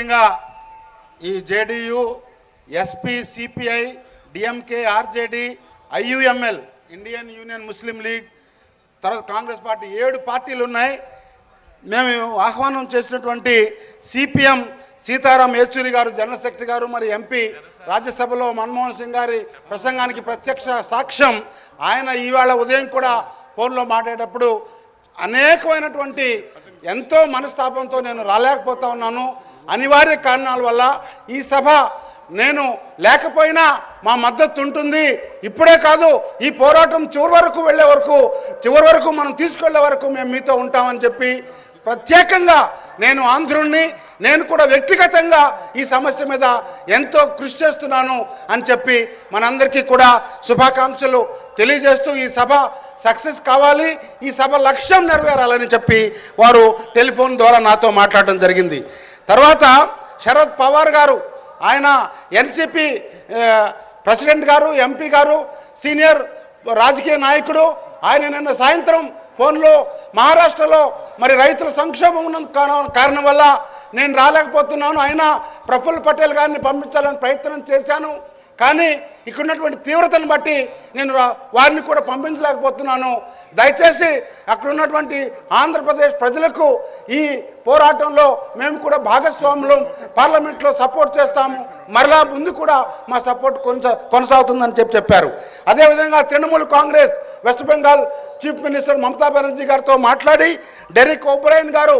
ముఖ్యంగా ఈ JDU, SP, CPI, DMK, RJD, IUML, Indian Union Muslim League, తర్వాత Congress party 7 పార్టీలు ఉన్నాయి. మేము ఆహ్వానం చేసినటువంటి సిపిఎం సీతారాం యేచూరి గారు జనరల్ సెక్రటరీ గారు, మరి ఎంపీ రాజ్యసభలో మన్మోహన్ సింగ్ గారి ప్రసంగానికి ప్రత్యక్ష సాక్ష్యం. ఆయన ఈవేళ ఉదయం కూడా ఫోన్లో మాట్లాడేటప్పుడు అనేకమైనటువంటి ఎంతో మనస్తాపంతో నేను రాలేకపోతా ఉన్నాను, అనివార్య కారణాల వల్ల ఈ సభ నేను లేకపోయినా మా మద్దతు ఉంటుంది, ఇప్పుడే కాదు ఈ పోరాటం చివరి వరకు మనం తీసుకెళ్లే వరకు మేము మీతో ఉంటామని చెప్పి ప్రత్యేకంగా నేను ఆంధ్రుణ్ణి, నేను కూడా వ్యక్తిగతంగా ఈ సమస్య మీద ఎంతో కృషి చేస్తున్నాను అని చెప్పి మనందరికీ కూడా శుభాకాంక్షలు తెలియజేస్తూ ఈ సభ సక్సెస్ కావాలి, ఈ సభ లక్ష్యం నెరవేరాలని చెప్పి వారు టెలిఫోన్ ద్వారా నాతో మాట్లాడడం జరిగింది. తర్వాత శరద్ పవార్ గారు, ఆయన ఎన్సిపి ప్రెసిడెంట్ గారు, ఎంపీ గారు, సీనియర్ రాజకీయ నాయకుడు, ఆయన నిన్న సాయంత్రం ఫోన్లో మహారాష్ట్రలో మరి రైతుల సంక్షోభం ఉన్న కారణం వల్ల నేను రాలేకపోతున్నాను, అయినా ప్రఫుల్ పటేల్ గారిని పంపించాలని ప్రయత్నం చేశాను, కానీ ఇక్కడ ఉన్నటువంటి తీవ్రతను బట్టి నేను వారిని కూడా పంపించలేకపోతున్నాను. దయచేసి అక్కడ ఉన్నటువంటి ఆంధ్రప్రదేశ్ ప్రజలకు ఈ పోరాటంలో మేము కూడా భాగస్వాములు, పార్లమెంట్లో సపోర్ట్ చేస్తాము, మరలా ముందు కూడా మా సపోర్ట్ కొనసాగుతుందని చెప్పారు. అదేవిధంగా Trinamool Congress west Bengal chief minister Mamata Banerjee గారితో మాట్లాడి డెరిక్ ఓబ్రైన్ గారు,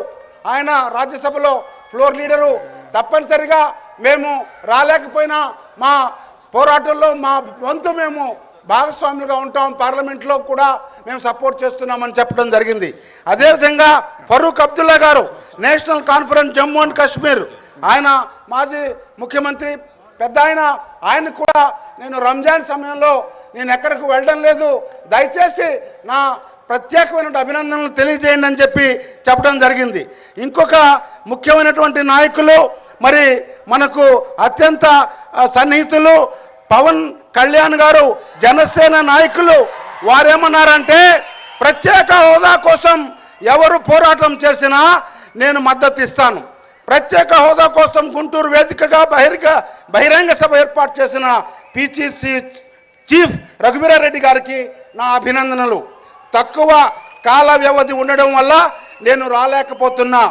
ఆయన రాజ్యసభలో ఫ్లోర్ లీడరు, తప్పనిసరిగా మేము రాలేకపోయినా మా పోరాటంలో మా వంతు మేము భాగస్వాములుగా ఉంటాం, పార్లమెంట్లో కూడా మేము సపోర్ట్ చేస్తున్నామని చెప్పడం జరిగింది. అదేవిధంగా ఫరూక్ అబ్దుల్లా గారు, national conference Jammu and Kashmir, ఆయన మాజీ ముఖ్యమంత్రి పెద్ద ఆయన కూడా నేను రంజాన్ సమయంలో నేను ఎక్కడికి వెళ్ళడం లేదు, దయచేసి నా ప్రత్యేకమైన అభినందనలు తెలియజేయండి అని చెప్పి చెప్పడం జరిగింది. ఇంకొక ముఖ్యమైనటువంటి నాయకులు, మరి మనకు అత్యంత సన్నిహితులు పవన్ కళ్యాణ్ గారు, జనసేన నాయకులు, వారేమన్నారంటే ప్రత్యేక హోదా కోసం ఎవరు పోరాటం చేసినా నేను మద్దతు ఇస్తాను, ప్రత్యేక హోదా కోసం గుంటూరు వేదికగా బహిరంగ సభ ఏర్పాటు చేసిన పిసిసి చీఫ్ రఘువీరారెడ్డి గారికి నా అభినందనలు, తక్కువ కాల వ్యవధి ఉండడం వల్ల నేను రాలేకపోతున్నా,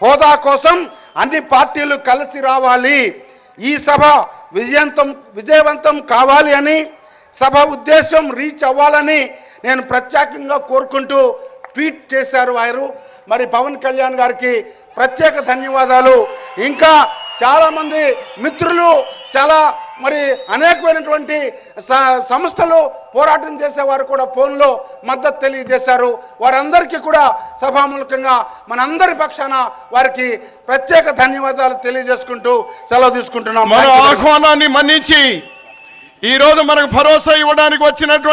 హోదా కోసం అన్ని పార్టీలు కలిసి రావాలి, ఈ సభ విజయవంతం కావాలి అని, సభ ఉద్దేశం రీచ్ అవ్వాలని నేను ప్రత్యేకంగా కోరుకుంటూ ట్వీట్ చేశారు వారు. మరి పవన్ కళ్యాణ్ గారికి ప్రత్యేక ధన్యవాదాలు. ఇంకా చాలామంది మిత్రులు, చాలా మరి అనేకమైనటువంటి సంస్థలు పోరాటం చేసేవారు కూడా ఫోన్లో మద్దతు తెలియజేశారు. వారందరికీ కూడా సభామూలకంగా మనందరి పక్షాన వారికి ప్రత్యేక ధన్యవాదాలు తెలియజేసుకుంటూ సెలవు తీసుకుంటున్నాం. మన ఆహ్వానాన్ని మన్నించి ఈరోజు మనకు భరోసా ఇవ్వడానికి వచ్చినటువంటి